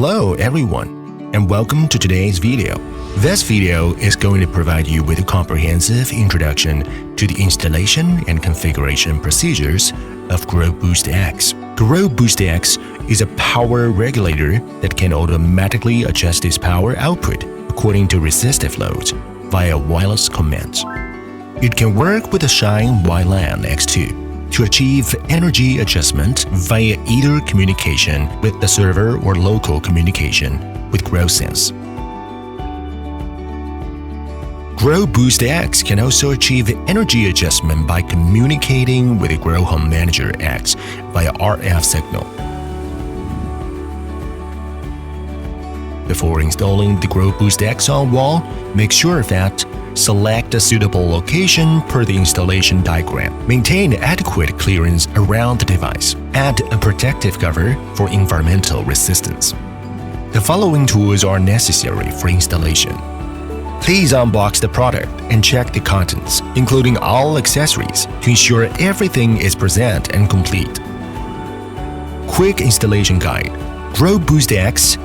Hello everyone, and welcome to today's video. This video is going to provide you with a comprehensive introduction to the installation and configuration procedures of GrowBoost X. GrowBoost X is a power regulator that can automatically adjust its power output according to resistive loads via wireless commands. It can work with the Shine LAN X2 to achieve energy adjustment via either communication with the server or local communication with GrowSense. GrowBoost X can also achieve energy adjustment by communicating with the GroHomeManager-X via RF signal. Before installing the GrowBoost X on wall, make sure that select a suitable location per the installation diagram. Maintain adequate clearance around the device. Add a protective cover for environmental resistance. The following tools are necessary for installation. Please unbox the product and check the contents, including all accessories, to ensure everything is present and complete. Quick installation guide. GrowBoost X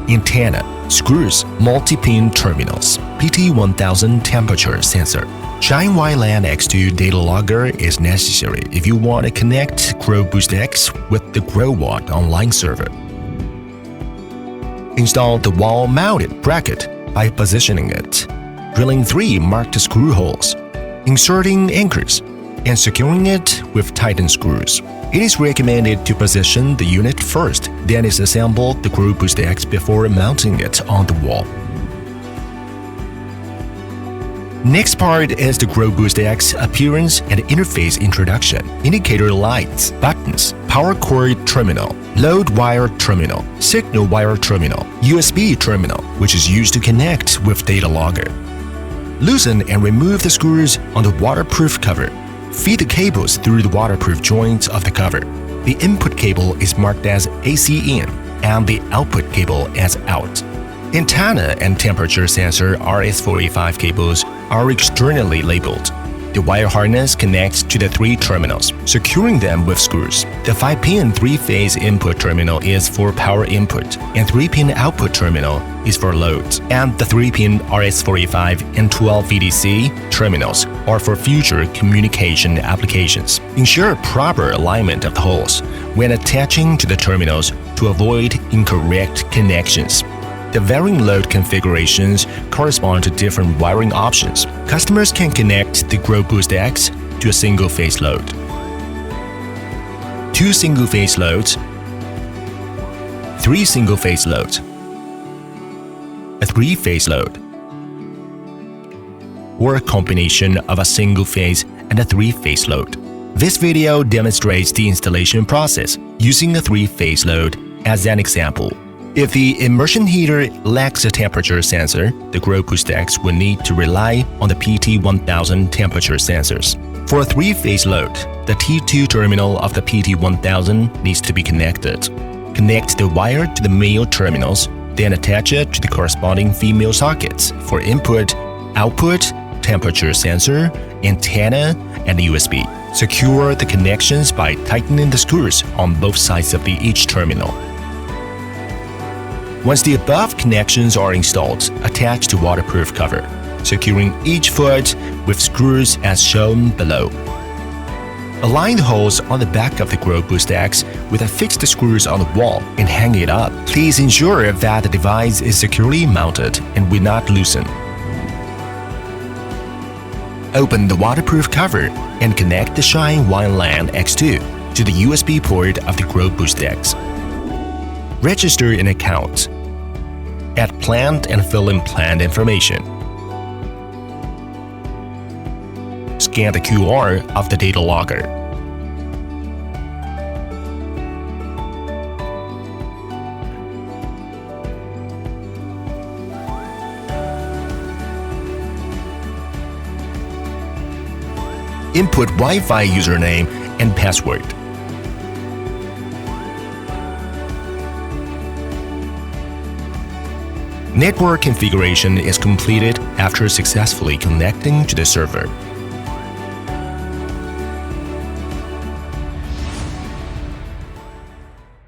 antenna, screws, multi-pin terminals, PT1000 temperature sensor. Shine LAN X2 data logger is necessary if you want to connect GrowBoost X with the Growatt online server. Install the wall-mounted bracket by positioning it, drilling 3 marked screw holes, inserting anchors, and securing it with tightened screws. It is recommended to position the unit first, then disassemble the GrowBoost X before mounting it on the wall. Next part is the GrowBoost X appearance and interface introduction. Indicator lights, buttons, power cord terminal, load wire terminal, signal wire terminal, USB terminal, which is used to connect with data logger. Loosen and remove the screws on the waterproof cover. Feed the cables through the waterproof joints of the cover. The input cable is marked as AC in and the output cable as out. Antenna and temperature sensor RS485 cables are externally labeled. The wire harness connects to the 3 terminals, securing them with screws. The 5-pin 3-phase input terminal is for power input, and 3-pin output terminal is for loads. And the 3-pin RS485 and 12 VDC terminals are for future communication applications. Ensure proper alignment of the holes when attaching to the terminals to avoid incorrect connections. The varying load configurations correspond to different wiring options. Customers can connect the GrowBoost X to a single-phase load, 2 single-phase loads, 3 single-phase loads, a 3-phase load, or a combination of a single-phase and a 3-phase load. This video demonstrates the installation process using a 3-phase load as an example. If the immersion heater lacks a temperature sensor, the GrowBoost X will need to rely on the PT1000 temperature sensors. For a 3-phase load, the T2 terminal of the PT1000 needs to be connected. Connect the wire to the male terminals, then attach it to the corresponding female sockets for input, output, temperature sensor, antenna, and USB. Secure the connections by tightening the screws on both sides of each terminal. Once the above connections are installed, attach the waterproof cover, securing each foot with screws as shown below. Align the holes on the back of the GrowBoost X with affixed screws on the wall and hang it up. Please ensure that the device is securely mounted and will not loosen. Open the waterproof cover and connect the Shine LAN X2 to the USB port of the GrowBoost X. Register an account. Add plant and fill in plant information. Scan the QR of the data logger. Input Wi-Fi username and password. Network configuration is completed after successfully connecting to the server.